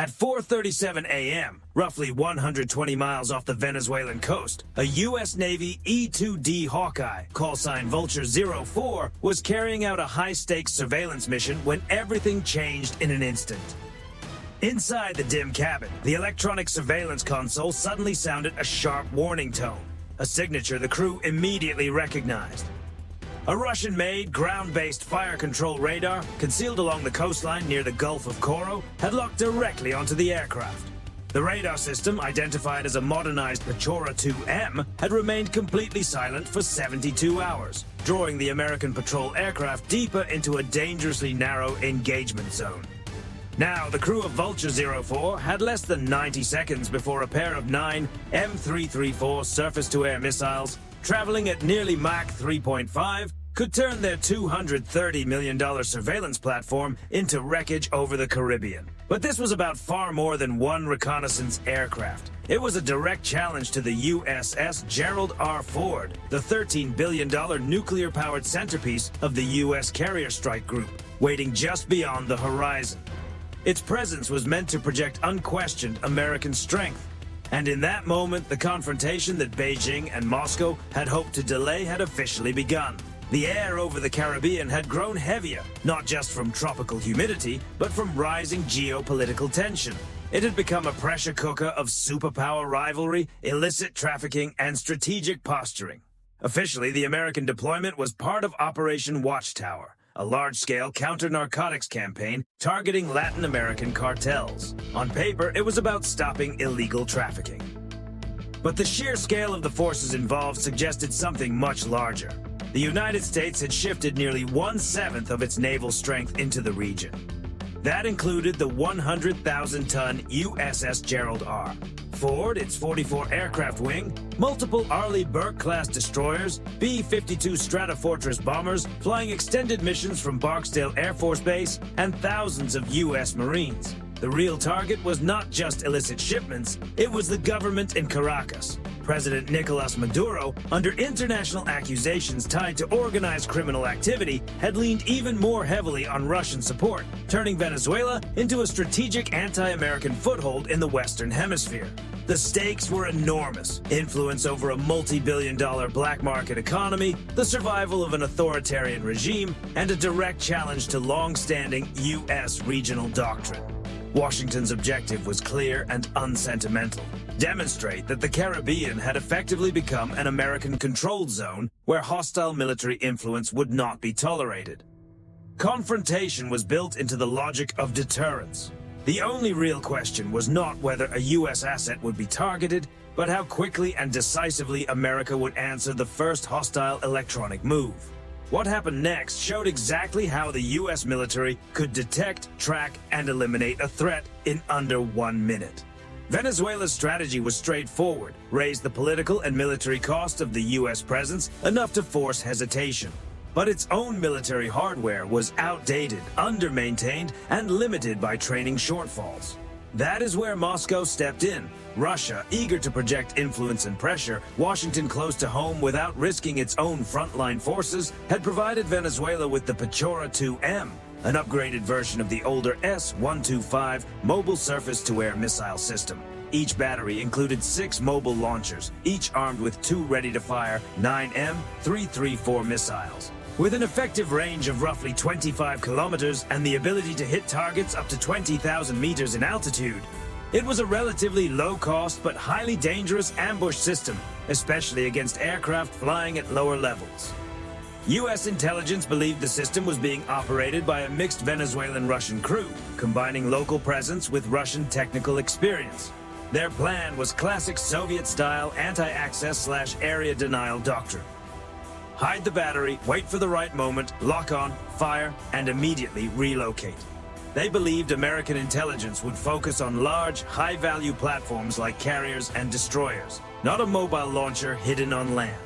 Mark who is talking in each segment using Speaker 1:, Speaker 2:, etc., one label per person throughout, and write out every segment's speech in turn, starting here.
Speaker 1: At 4:37 a.m., roughly 120 miles off the Venezuelan coast, a U.S. Navy E-2D Hawkeye, callsign Vulture 04, was carrying out a high-stakes surveillance mission when everything changed in an instant. Inside the dim cabin, the electronic surveillance console suddenly sounded a sharp warning tone, a signature the crew immediately recognized. A Russian-made, ground-based fire control radar, concealed along the coastline near the Gulf of Coro, had locked directly onto the aircraft. The radar system, identified as a modernized Pechora 2M, had remained completely silent for 72 hours, drawing the American patrol aircraft deeper into a dangerously narrow engagement zone. Now, the crew of Vulture 04 had less than 90 seconds before a pair of 9 M334 surface-to-air missiles, traveling at nearly Mach 3.5, could turn their $230 million surveillance platform into wreckage over the Caribbean. But this was about far more than one reconnaissance aircraft. It was a direct challenge to the USS Gerald R. Ford, the $13 billion nuclear-powered centerpiece of the U.S. Carrier Strike Group, waiting just beyond the horizon. Its presence was meant to project unquestioned American strength. And in that moment, the confrontation that Beijing and Moscow had hoped to delay had officially begun. The air over the Caribbean had grown heavier, not just from tropical humidity, but from rising geopolitical tension. It had become a pressure cooker of superpower rivalry, illicit trafficking, and strategic posturing. Officially, the American deployment was part of Operation Watchtower, a large-scale counter-narcotics campaign targeting Latin American cartels. On paper, it was about stopping illegal trafficking. But the sheer scale of the forces involved suggested something much larger. The United States had shifted nearly 1/7 of its naval strength into the region. That included the 100,000-ton USS Gerald R. Ford, its 44 aircraft wing, multiple Arleigh Burke-class destroyers, B-52 Stratofortress bombers flying extended missions from Barksdale Air Force Base, and thousands of U.S. Marines. The real target was not just illicit shipments, it was the government in Caracas. President Nicolas Maduro, under international accusations tied to organized criminal activity, had leaned even more heavily on Russian support, turning Venezuela into a strategic anti-American foothold in the Western Hemisphere. The stakes were enormous: influence over a multi-billion-dollar black market economy, the survival of an authoritarian regime, and a direct challenge to long-standing U.S. regional doctrine. Washington's objective was clear and unsentimental: demonstrate that the Caribbean had effectively become an American-controlled zone where hostile military influence would not be tolerated. Confrontation was built into the logic of deterrence. The only real question was not whether a U.S. asset would be targeted, but how quickly and decisively America would answer the first hostile electronic move. What happened next showed exactly how the U.S. military could detect, track, and eliminate a threat in under 1 minute. Venezuela's strategy was straightforward: raise the political and military cost of the U.S. presence enough to force hesitation. But its own military hardware was outdated, under-maintained, and limited by training shortfalls. That is where Moscow stepped in. Russia, eager to project influence and pressure, Washington close to home without risking its own frontline forces, had provided Venezuela with the Pechora 2M, an upgraded version of the older S-125 mobile surface-to-air missile system. Each battery included 6 mobile launchers, each armed with 2 ready-to-fire 9M334 missiles. With an effective range of roughly 25 kilometers and the ability to hit targets up to 20,000 meters in altitude, it was a relatively low-cost but highly dangerous ambush system, especially against aircraft flying at lower levels. U.S. intelligence believed the system was being operated by a mixed Venezuelan-Russian crew, combining local presence with Russian technical experience. Their plan was classic Soviet-style anti-access/area denial doctrine. Hide the battery, wait for the right moment, lock on, fire, and immediately relocate. They believed American intelligence would focus on large, high-value platforms like carriers and destroyers, not a mobile launcher hidden on land.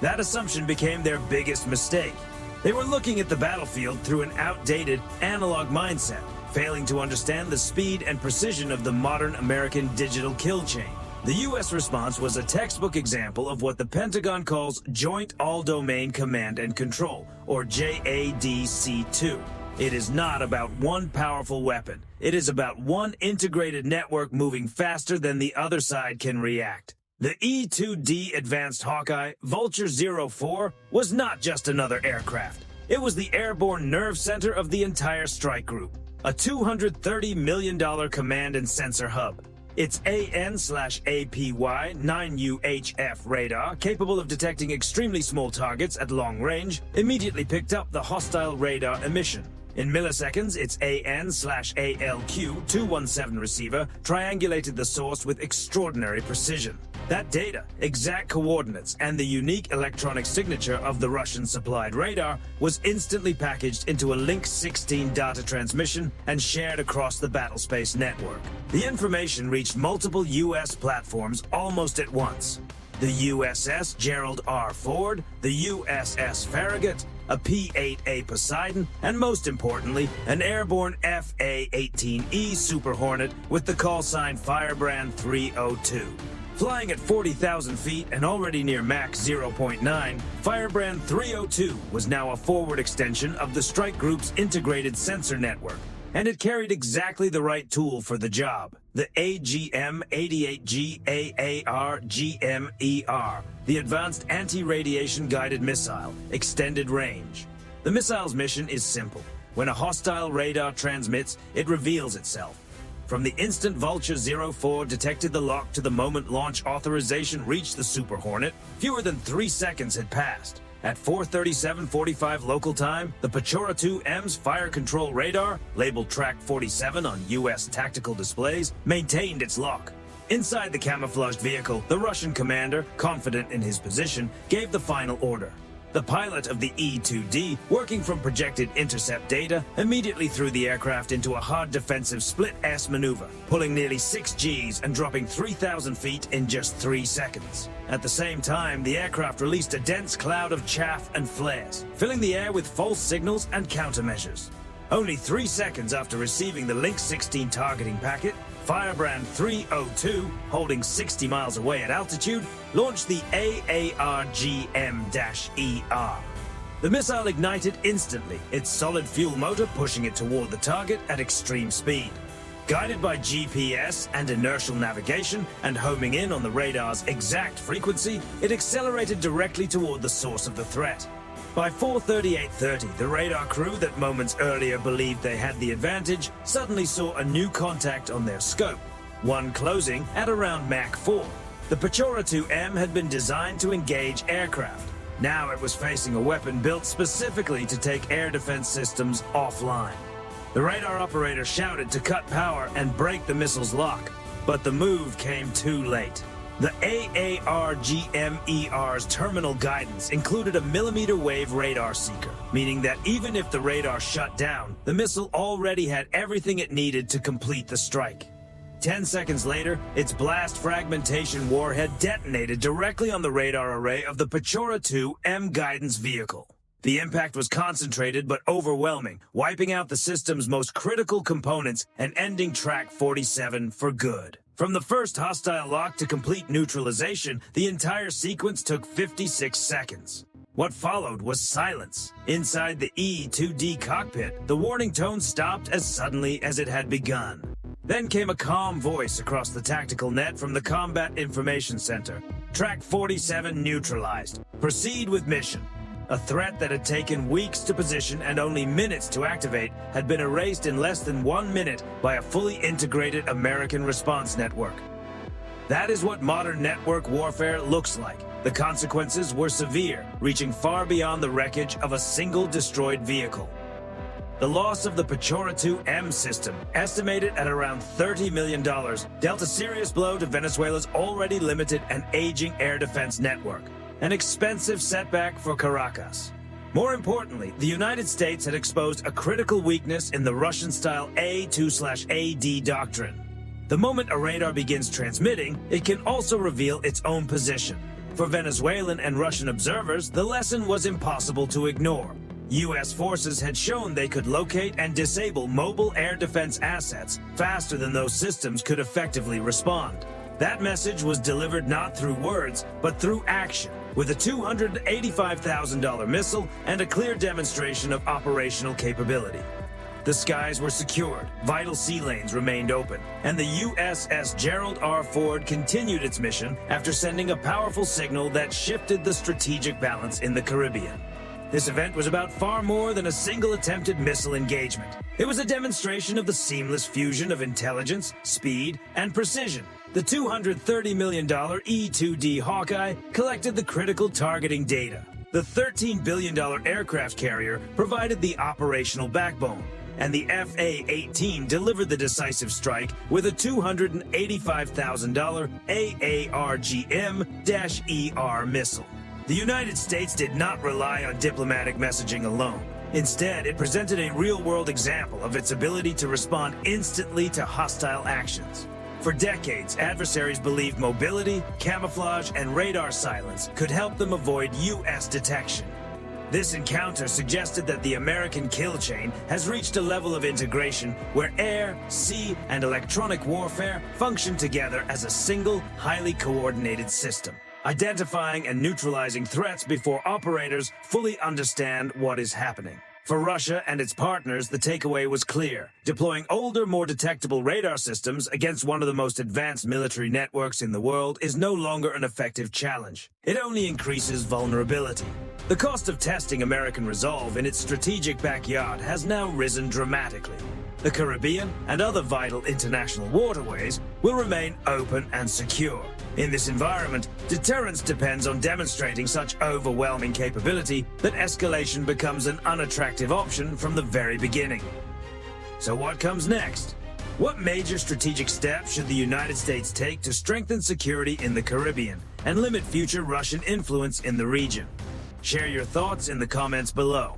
Speaker 1: That assumption became their biggest mistake. They were looking at the battlefield through an outdated, analog mindset, failing to understand the speed and precision of the modern American digital kill chain. The U.S. response was a textbook example of what the Pentagon calls Joint All-Domain Command and Control, or JADC2. It is not about one powerful weapon. It is about one integrated network moving faster than the other side can react. The E-2D Advanced Hawkeye Vulture 04 was not just another aircraft. It was the airborne nerve center of the entire strike group, a $230 million command and sensor hub. Its AN/APY 9UHF radar, capable of detecting extremely small targets at long range, immediately picked up the hostile radar emission. In milliseconds, its AN/ALQ 217 receiver triangulated the source with extraordinary precision. That data, exact coordinates, and the unique electronic signature of the Russian-supplied radar was instantly packaged into a Link 16 data transmission and shared across the battlespace network. The information reached multiple U.S. platforms almost at once. The USS Gerald R. Ford, the USS Farragut, a P-8A Poseidon, and most importantly, an airborne FA-18E Super Hornet with the call sign Firebrand 302. Flying at 40,000 feet and already near Mach 0.9, Firebrand 302 was now a forward extension of the strike group's integrated sensor network, and it carried exactly the right tool for the job, the AGM-88G AAR-GMER, the Advanced Anti-Radiation Guided Missile, Extended Range. The missile's mission is simple. When a hostile radar transmits, it reveals itself. From the instant Vulture 04 detected the lock to the moment launch authorization reached the Super Hornet, fewer than 3 seconds had passed. At 4:37:45 local time, the Pechora 2M's fire control radar, labeled Track 47 on U.S. tactical displays, maintained its lock. Inside the camouflaged vehicle, the Russian commander, confident in his position, gave the final order. The pilot of the E-2D, working from projected intercept data, immediately threw the aircraft into a hard defensive split-S maneuver, pulling nearly 6 Gs and dropping 3,000 feet in just 3 seconds. At the same time, the aircraft released a dense cloud of chaff and flares, filling the air with false signals and countermeasures. Only 3 seconds after receiving the Link 16 targeting packet, Firebrand 302, holding 60 miles away at altitude, launched the AAR-GM-ER. The missile ignited instantly, its solid fuel motor pushing it toward the target at extreme speed. Guided by GPS and inertial navigation and homing in on the radar's exact frequency, it accelerated directly toward the source of the threat. By 4:38:30, the radar crew that moments earlier believed they had the advantage suddenly saw a new contact on their scope, one closing at around Mach 4. The Pechora 2M had been designed to engage aircraft. Now it was facing a weapon built specifically to take air defense systems offline. The radar operator shouted to cut power and break the missile's lock, but the move came too late. The AAR-GMER's terminal guidance included a millimeter wave radar seeker, meaning that even if the radar shut down, the missile already had everything it needed to complete the strike. 10 seconds later, its blast fragmentation warhead detonated directly on the radar array of the Pechora 2M guidance vehicle. The impact was concentrated but overwhelming, wiping out the system's most critical components and ending Track 47 for good. From the first hostile lock to complete neutralization, the entire sequence took 56 seconds. What followed was silence. Inside the E-2D cockpit, the warning tone stopped as suddenly as it had begun. Then came a calm voice across the tactical net from the Combat Information Center. Track 47 neutralized. Proceed with mission. A threat that had taken weeks to position and only minutes to activate had been erased in less than 1 minute by a fully integrated American response network. That is what modern network warfare looks like. The consequences were severe, reaching far beyond the wreckage of a single destroyed vehicle. The loss of the Pechora 2M system, estimated at around $30 million, dealt a serious blow to Venezuela's already limited and aging air defense network. An expensive setback for Caracas. More importantly, the United States had exposed a critical weakness in the Russian-style A2/AD doctrine. The moment a radar begins transmitting, it can also reveal its own position. For Venezuelan and Russian observers, the lesson was impossible to ignore. U.S. forces had shown they could locate and disable mobile air defense assets faster than those systems could effectively respond. That message was delivered not through words, but through action, with a $285,000 missile and a clear demonstration of operational capability. The skies were secured, vital sea lanes remained open, and the USS Gerald R. Ford continued its mission after sending a powerful signal that shifted the strategic balance in the Caribbean. This event was about far more than a single attempted missile engagement. It was a demonstration of the seamless fusion of intelligence, speed, and precision. The $230 million E-2D Hawkeye collected the critical targeting data. The $13 billion aircraft carrier provided the operational backbone, and the FA-18 delivered the decisive strike with a $285,000 AARGM-ER missile. The United States did not rely on diplomatic messaging alone. Instead, it presented a real-world example of its ability to respond instantly to hostile actions. For decades, adversaries believed mobility, camouflage, and radar silence could help them avoid U.S. detection. This encounter suggested that the American kill chain has reached a level of integration where air, sea, and electronic warfare function together as a single, highly coordinated system, identifying and neutralizing threats before operators fully understand what is happening. For Russia and its partners, the takeaway was clear. Deploying older, more detectable radar systems against one of the most advanced military networks in the world is no longer an effective challenge. It only increases vulnerability. The cost of testing American resolve in its strategic backyard has now risen dramatically. The Caribbean and other vital international waterways will remain open and secure. In this environment, deterrence depends on demonstrating such overwhelming capability that escalation becomes an unattractive option from the very beginning. So what comes next? What major strategic steps should the United States take to strengthen security in the Caribbean and limit future Russian influence in the region? Share your thoughts in the comments below.